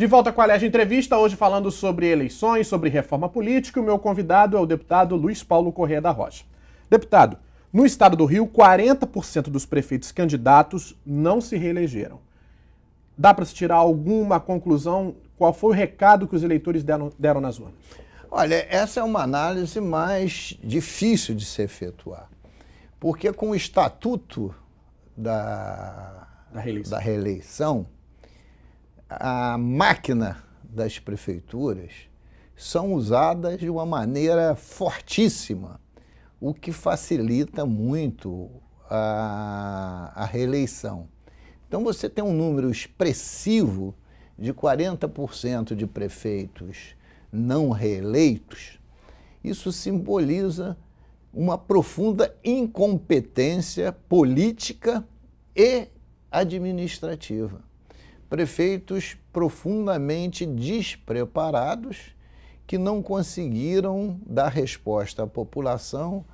De volta com a Alerj Entrevista, hoje falando sobre eleições, sobre reforma política. O meu convidado é o deputado Luiz Paulo Correa da Rocha. Deputado, no estado do Rio, 40% dos prefeitos candidatos não se reelegeram. Dá para se tirar alguma conclusão? Qual foi o recado que os eleitores deram nas urnas? Olha, essa é uma análise mais difícil de se efetuar, porque com o estatuto da reeleição, a máquina das prefeituras são usadas de uma maneira fortíssima, o que facilita muito a reeleição. Então você tem um número expressivo de 40% de prefeitos não reeleitos. Isso simboliza uma profunda incompetência política e administrativa. Prefeitos profundamente despreparados que não conseguiram dar resposta à população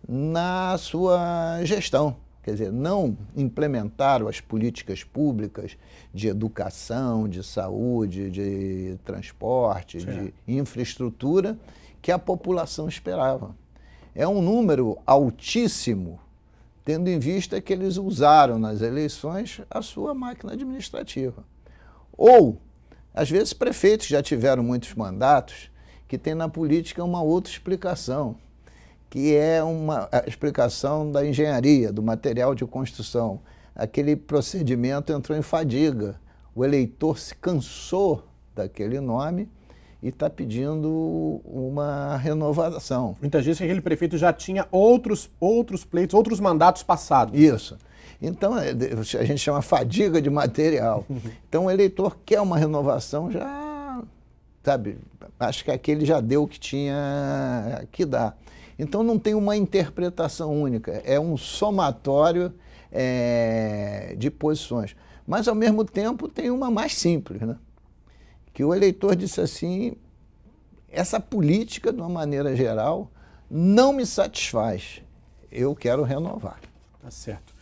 na sua gestão. Quer dizer, não implementaram as políticas públicas de educação, de saúde, de transporte, de infraestrutura que a população esperava. É um número altíssimo, tendo em vista que eles usaram nas eleições a sua máquina administrativa. Ou, às vezes, prefeitos já tiveram muitos mandatos que têm na política uma outra explicação, que é a explicação da engenharia, do material de construção. Aquele procedimento entrou em fadiga, o eleitor se cansou daquele nome e está pedindo uma renovação. Muitas vezes aquele prefeito já tinha outros pleitos, outros mandatos passados. Isso. Então, a gente chama fadiga de material. Então, o eleitor quer uma renovação, já, sabe, acho que aquele já deu o que tinha que dar. Então, não tem uma interpretação única, é um somatório de posições. Mas, ao mesmo tempo, tem uma mais simples, né? Que o eleitor disse assim, essa política, de uma maneira geral, não me satisfaz, eu quero renovar. Tá certo.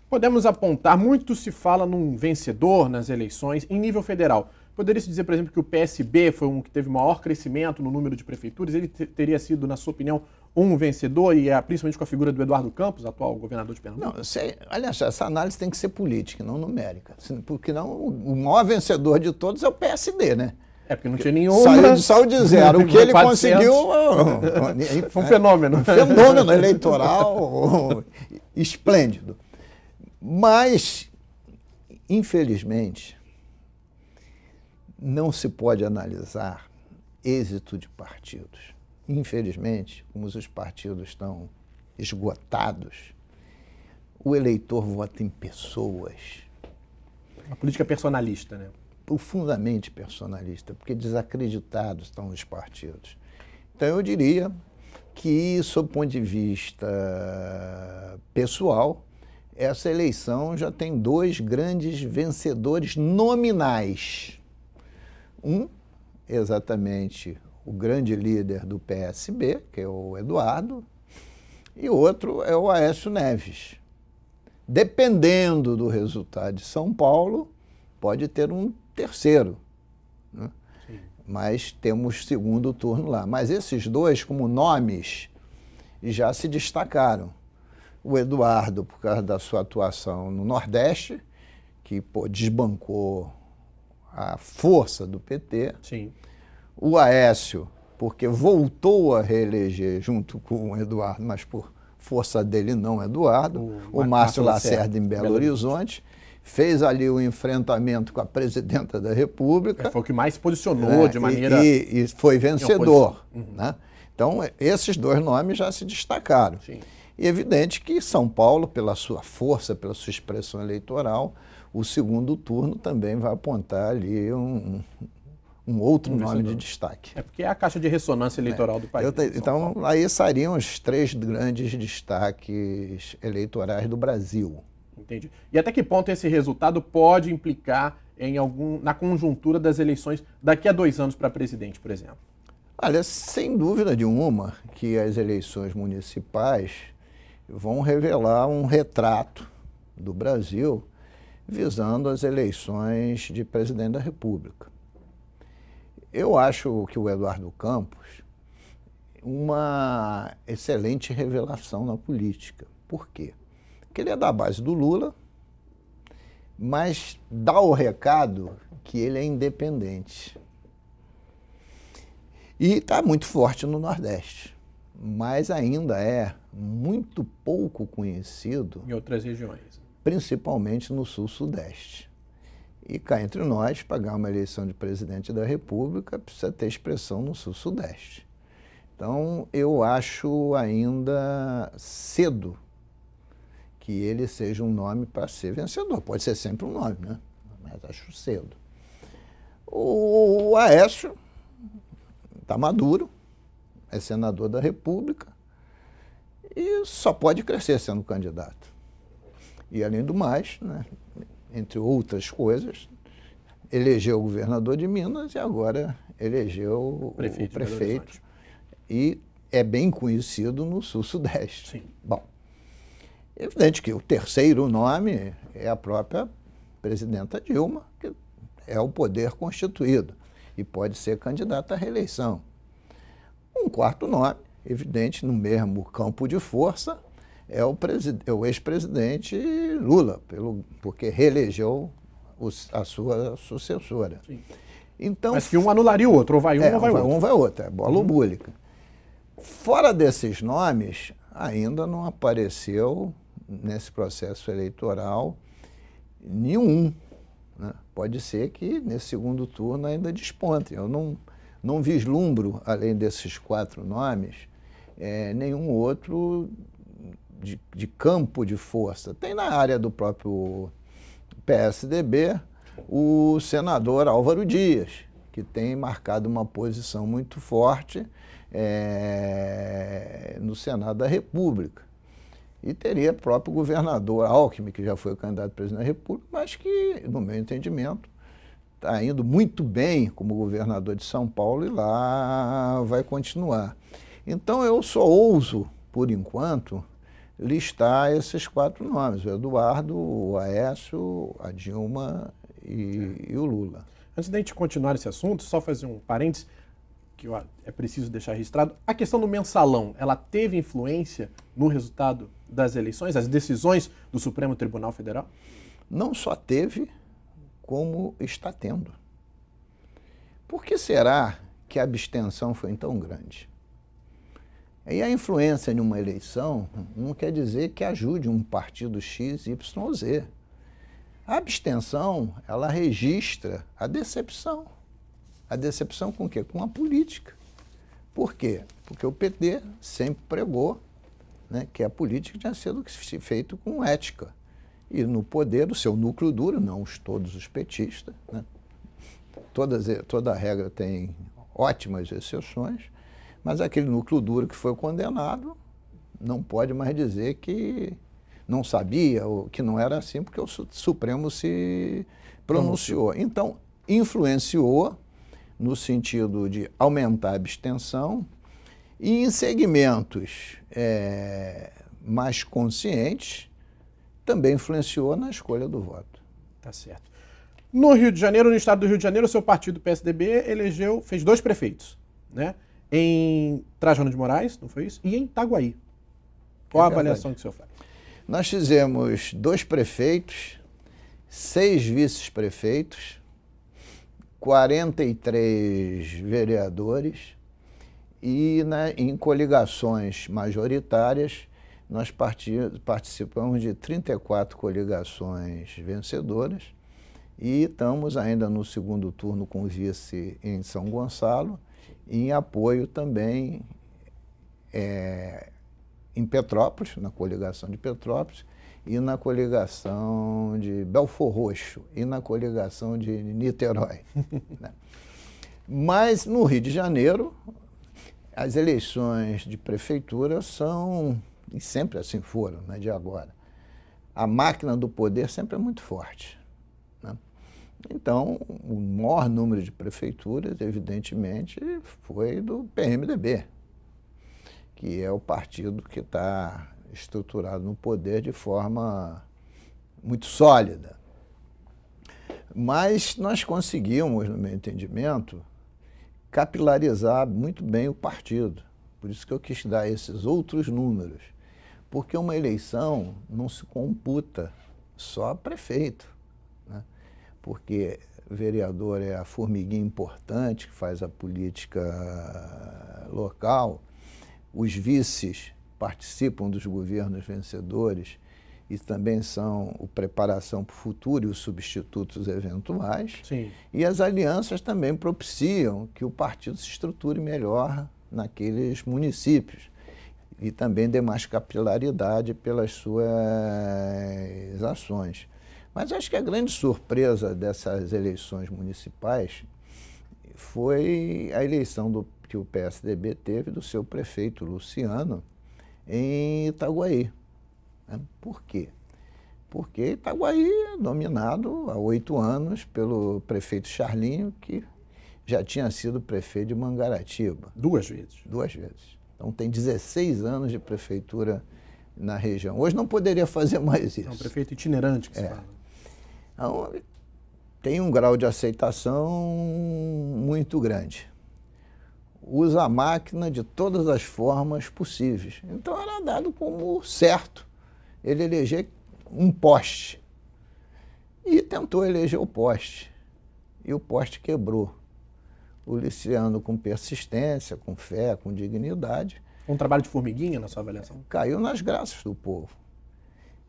Podemos apontar, muito se fala num vencedor nas eleições em nível federal. Poderia-se dizer, por exemplo, que o PSB foi um que teve maior crescimento no número de prefeituras, ele teria sido, na sua opinião, um vencedor, e principalmente com a figura do Eduardo Campos, atual governador de Pernambuco? Não, aliás, essa análise tem que ser política, não numérica, porque não, o maior vencedor de todos é o PSD, né? É, porque não tinha nenhuma... Saiu de zero. O que ele 400. conseguiu... Foi um fenômeno. Um fenômeno eleitoral esplêndido. Mas, infelizmente, não se pode analisar êxito de partidos. Infelizmente, como os partidos estão esgotados, o eleitor vota em pessoas. Uma política personalista, né? Profundamente personalista, porque desacreditados estão os partidos. Então, eu diria que, sob o ponto de vista pessoal, essa eleição já tem dois grandes vencedores nominais. Um, exatamente, o grande líder do PSB, que é o Eduardo, e outro é o Aécio Neves. Dependendo do resultado de São Paulo, pode ter um terceiro, né? Mas temos segundo turno lá. Mas esses dois, como nomes, já se destacaram. O Eduardo, por causa da sua atuação no Nordeste, que desbancou a força do PT. Sim. O Aécio, porque voltou a reeleger junto com o Eduardo, mas por força dele não Eduardo. O Márcio Lacerda em Belo Horizonte. Fez ali o enfrentamento com a presidenta da República. Foi o que mais se posicionou de maneira... E foi vencedor. Né? Então, esses dois nomes já se destacaram. Sim. E é evidente que São Paulo, pela sua força, pela sua expressão eleitoral, o segundo turno também vai apontar ali um outro nome de destaque. É porque é a caixa de ressonância eleitoral do país. Então, aí sairiam os três grandes destaques eleitorais do Brasil. Entendi. E até que ponto esse resultado pode implicar na conjuntura das eleições daqui a 2 anos para presidente, por exemplo? Olha, sem dúvida nenhuma que as eleições municipais vão revelar um retrato do Brasil visando as eleições de presidente da República. Eu acho que o Eduardo Campos uma excelente revelação na política. Por quê? Porque ele é da base do Lula, mas dá o recado que ele é independente. E está muito forte no Nordeste, mas ainda é muito pouco conhecido em outras regiões, principalmente no Sul-Sudeste. E cá entre nós, para ganhar uma eleição de presidente da República, precisa ter expressão no Sul-Sudeste. Então, eu acho ainda cedo que ele seja um nome para ser vencedor. Pode ser sempre um nome, né? Mas acho cedo. O Aécio está maduro, é senador da República e só pode crescer sendo candidato. E, além do mais, né, entre outras coisas, elegeu o governador de Minas e agora elegeu o prefeito. E é bem conhecido no Sul-Sudeste. Sim. Bom, é evidente que o terceiro nome é a própria presidenta Dilma, que é o poder constituído e pode ser candidata à reeleição. Um quarto nome, evidente, no mesmo campo de força, é o ex-presidente Lula, porque reelegeu a sua sucessora. Sim. Então, mas que um anularia o outro, ou vai um ou vai outro. Um vai outro, é bola búlica. Fora desses nomes, ainda não apareceu nesse processo eleitoral nenhum, né? Pode ser que nesse segundo turno ainda desponte. Eu não vislumbro, além desses 4 nomes, nenhum outro de campo de força. Tem na área do próprio PSDB o senador Álvaro Dias, que tem marcado uma posição muito forte no Senado da República. E teria o próprio governador Alckmin, que já foi candidato a presidente da República, mas que, no meu entendimento, está indo muito bem como governador de São Paulo e lá vai continuar. Então, eu só ouso, por enquanto, listar esses 4 nomes, o Eduardo, o Aécio, a Dilma e o Lula. Antes da gente continuar esse assunto, só fazer um parênteses, que é preciso deixar registrado. A questão do mensalão, ela teve influência no resultado das eleições, as decisões do Supremo Tribunal Federal? Não só teve, como está tendo. Por que será que a abstenção foi tão grande? E a influência em uma eleição não quer dizer que ajude um partido X, Y ou Z. A abstenção, ela registra a decepção. A decepção com o quê? Com a política. Por quê? Porque o PT sempre pregou, né, que a política tinha sido feita com ética. E no poder, o seu núcleo duro, não todos os petistas, né? Toda regra tem ótimas exceções, mas aquele núcleo duro que foi condenado não pode mais dizer que não sabia ou que não era assim, porque o Supremo se pronunciou. Então, influenciou no sentido de aumentar a abstenção e em segmentos mais conscientes também influenciou na escolha do voto. Tá certo. No Rio de Janeiro, no estado do Rio de Janeiro, o seu partido PSDB fez 2 prefeitos, né? Em Trajano de Moraes, não foi isso? E em Itaguaí. Qual a avaliação que o senhor faz? Nós fizemos 2 prefeitos, 6 vice-prefeitos, 43 vereadores e em coligações majoritárias nós participamos de 34 coligações vencedoras e estamos ainda no segundo turno com vice em São Gonçalo e em apoio também em Petrópolis, na coligação de Petrópolis, e na coligação de Belfor Roxo, e na coligação de Niterói. Né? Mas no Rio de Janeiro, as eleições de prefeitura são, e sempre assim foram, né, de agora, a máquina do poder sempre é muito forte. Né? Então, o maior número de prefeituras, evidentemente, foi do PMDB, que é o partido que está estruturado no poder de forma muito sólida. Mas nós conseguimos, no meu entendimento, capilarizar muito bem o partido. Por isso que eu quis dar esses outros números. Porque uma eleição não se computa só prefeito, né? Porque vereador é a formiguinha importante que faz a política local, os vices participam dos governos vencedores e também são a preparação para o futuro e os substitutos eventuais. Sim. E as alianças também propiciam que o partido se estruture melhor naqueles municípios e também dê mais capilaridade pelas suas ações. Mas acho que a grande surpresa dessas eleições municipais foi a eleição que o PSDB teve do seu prefeito Luciano em Itaguaí. Por quê? Porque Itaguaí é dominado há 8 anos pelo prefeito Charlinho, que já tinha sido prefeito de Mangaratiba. 2 vezes. 2 vezes. Então tem 16 anos de prefeitura na região. Hoje não poderia fazer mais isso. É um prefeito itinerante que se fala. Então, tem um grau de aceitação muito grande. Usa a máquina de todas as formas possíveis. Então era dado como certo ele eleger um poste. E tentou eleger o poste. E o poste quebrou. O Luciano, com persistência, com fé, com dignidade... Um trabalho de formiguinha na sua avaliação? Caiu nas graças do povo.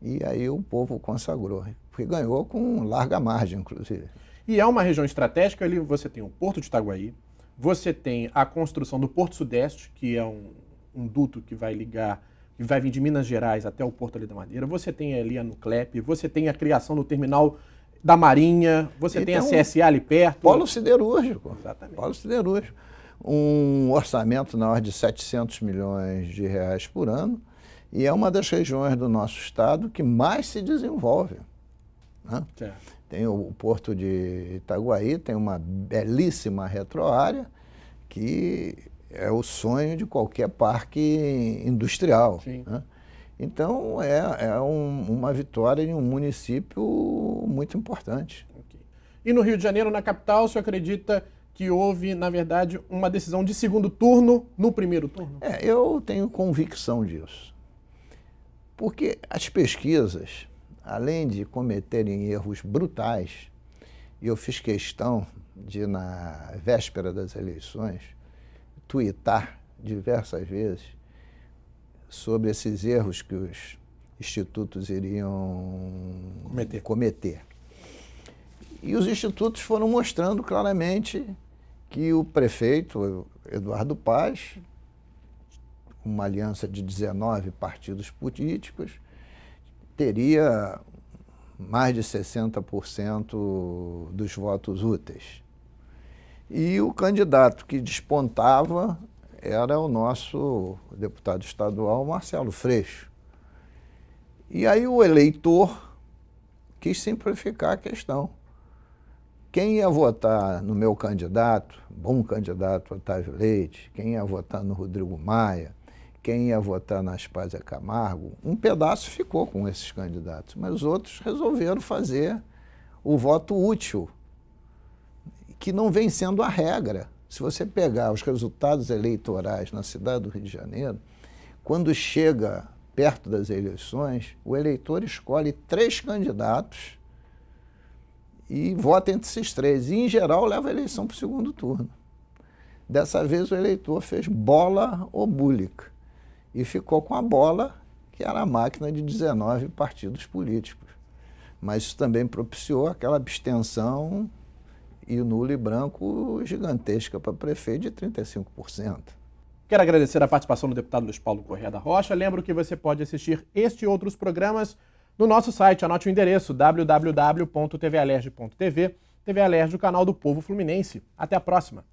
E aí o povo consagrou. Porque ganhou com larga margem, inclusive. E é uma região estratégica, ali você tem o Porto de Itaguaí, você tem a construção do Porto Sudeste, que é um duto que vai ligar, que vai vir de Minas Gerais até o Porto ali da Madeira, você tem ali a Nuclep, você tem a criação do terminal da Marinha, você tem a CSA ali perto. Polo siderúrgico. Exatamente. Polo siderúrgico. Um orçamento na ordem de 700 milhões de reais por ano, e é uma das regiões do nosso estado que mais se desenvolve, né? Tem o Porto de Itaguaí, tem uma belíssima retroárea, que é o sonho de qualquer parque industrial, né? Então, uma vitória em um município muito importante. Okay. E no Rio de Janeiro, na capital, o senhor acredita que houve, na verdade, uma decisão de segundo turno no primeiro turno? Eu tenho convicção disso. Porque as pesquisas, além de cometerem erros brutais, e eu fiz questão de, na véspera das eleições, tuitar diversas vezes sobre esses erros que os institutos iriam cometer. E os institutos foram mostrando claramente que o prefeito, Eduardo Paz, uma aliança de 19 partidos políticos, teria mais de 60% dos votos úteis. E o candidato que despontava era o nosso deputado estadual, Marcelo Freixo. E aí o eleitor quis simplificar a questão. Quem ia votar no meu candidato, bom candidato Otávio Leite, quem ia votar no Rodrigo Maia, quem ia votar na Aspásia Camargo, um pedaço ficou com esses candidatos, mas os outros resolveram fazer o voto útil, que não vem sendo a regra. Se você pegar os resultados eleitorais na cidade do Rio de Janeiro, quando chega perto das eleições, o eleitor escolhe 3 candidatos e vota entre esses 3. E, em geral, leva a eleição para o segundo turno. Dessa vez, o eleitor fez bola obúlica e ficou com a bola, que era a máquina de 19 partidos políticos. Mas isso também propiciou aquela abstenção e nulo e branco gigantesca para prefeito de 35%. Quero agradecer a participação do deputado Luiz Paulo Correa da Rocha. Lembro que você pode assistir este e outros programas no nosso site. Anote o endereço www.tvalerj.tv. TV Alerj, o canal do povo fluminense. Até a próxima.